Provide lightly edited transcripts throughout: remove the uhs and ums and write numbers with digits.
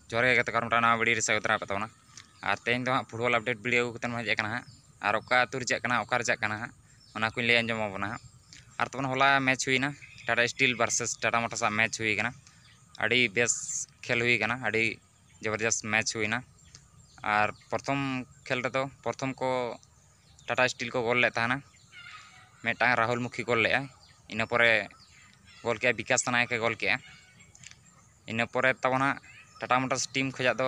जोरे गते कारण ना वीडियो रे स्वागत पे तबना और तेज दो फुटबॉल अपडेट वीडियो को हेज हाँ और ओका आतु रजाना ओका रजाना हाँ को लय आंजमबना और तब हला मैच हुईना Tata Steel versus Tata Motors match हुईना अड़ी बेस खेल हुईना अड़ी जबरदस्त मैच हुईना और प्रथम खेल रे प्रथम को टाटा स्टील को गोल लेना मेटा राहुल मुखी गोल ले इन गोल के विकास नायक के गोल के इन तबना टाटा मोटर्स टीम खोजा दो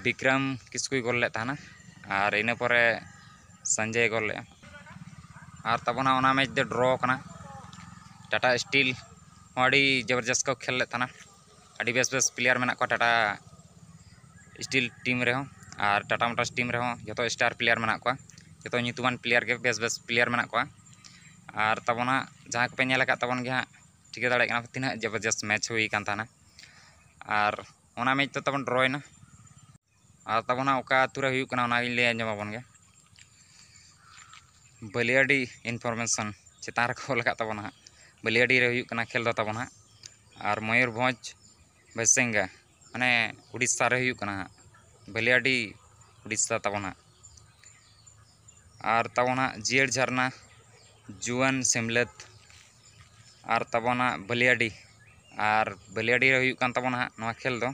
विक्रम किसको गोल लेना और इन संजय गोल ले और तबना मैच दो ड्रॉ करना टाटा स्टील अड़ी जबरदस्त को खेल लेना अड़ी बेस बेस प्लेयर में टाटा स्टील टीम रे और टाटा मोटर्स टीम रे जो स्टार प्लेयर में जो ᱧᱩᱛᱩᱢᱟᱱ प्लेयर के बेस बेस प्लेयर में और तबना जहाँ को पे नेल तबन के हाँ ठीक दाड़े तीना जबरदस्त मैच हुई और ओना मैच तो तबन ड्रॉयना और तबना ओका आतुरे हुईना लय आंजमाबन गे बलियाडी इनफरमेशन चेतान रखो लगा तबना बलियाडी रे हुईना खेल दो तबना और मयूरभंज भैसेंगा माने उड़ीसा रे हुईना बलियाडी उड़ीसा तबना और तबना जियर झरना जुआन सेमलेत और तबना बलियाडी और बलियाडी रे हुईकान तबना नवा खेल दो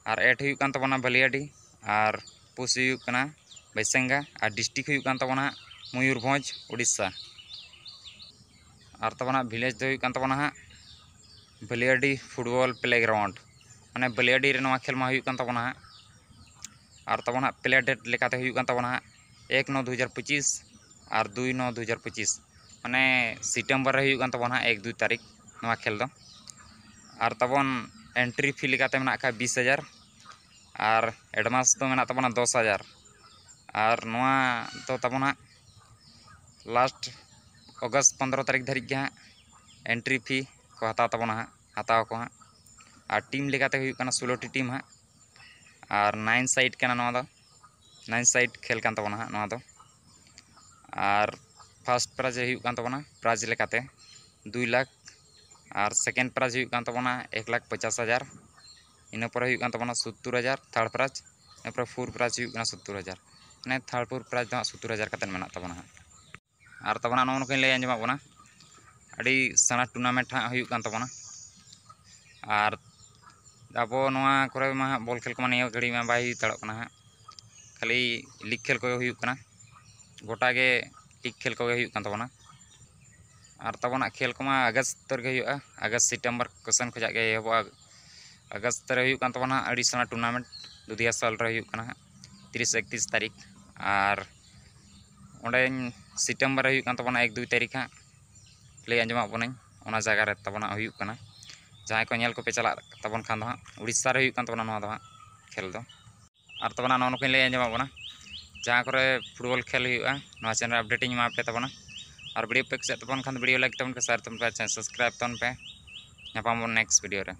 और एट हुईकान तबना बलियाडी और पुस हुईकाना भैसेंगा और डिस्ट्रिक्ट हुईकान तबना मयूरभंज उड़ीसा और तबना विलेज दो हुईकान तबना बलियाडी फुटबॉल प्लेग्राउंड माने बलियाडी रे नवा खेल मा हुईकान तबना और तबना प्ले डेट लेकाते हुईकान तबना 1/9/2025 और 2/9/2025 माने सितंबर रे हुईकान तबना 1-2 तारीख नवा खेल दो और तबन एंट्री फी लेकाते मेना का 20,000 और एडवांस तो मेना तबना 10,000 और नवा तो तबना लास्ट अगस्त 15 तारीख धरिक के हाँ एंट्री फी को हता तबना हताव को हाँ और टीम लेकाते हुईकाना 16 टी टीम हाँ और 9 साइड के 9 साइड खेल कान तबना हाँ दो और फर्स्ट प्राइज हुईकान तबना प्राइज लेकाते 2 लाख और सेकेंड प्राइज हुईकान तबना 1,50,000 इन हुईकान तबना 70,000 थर्ड प्राइज इन फोर प्राइज हुईकाना 70,000 माने थर्ड फोर प्राइज दो 70,000 कते मेना तबना और तबना नोको लय आंजमाबना अड़ी सना टूर्नामेंट हाँ हुईकान तबना और अब नवा करे मा बॉल खेल को नियो घड़ी में बाई तड़कना हाँ खाली लीग खेल को हुईकाना गोटा के लीग खेल को हुईकान तबना और तबना खेल को अगस्त रे हुआ अगस्त सितंबर क्वेश्चन खोजा के एहबा अगस्त रे हुईकान तबना अड़ी सना टूर्नामेंट दुधिया साल रे हुईकाना 30-31 तारीख और ओंडे सितंबर रे हुईकान तबना 1-2 तारीख हाँ लय आंजमाबनाई ओना जगह रे तबना हुईकाना जहाँ को नेल को पे चला तबन खान हाँ उड़ीसा रे हुईकान तबना नवा दो हाँ खेल दो और तबना नोको लय आंजमाबना जहाँ करे फुटबॉल खेल हुआ नवा चैनल अपडेट इन पे तबना और वीडियो पे तबन खान वीडियो लाइक तबन पे शेयर तबन पे सब्सक्राइब तबन पे नेक्स्ट वीडियो रे।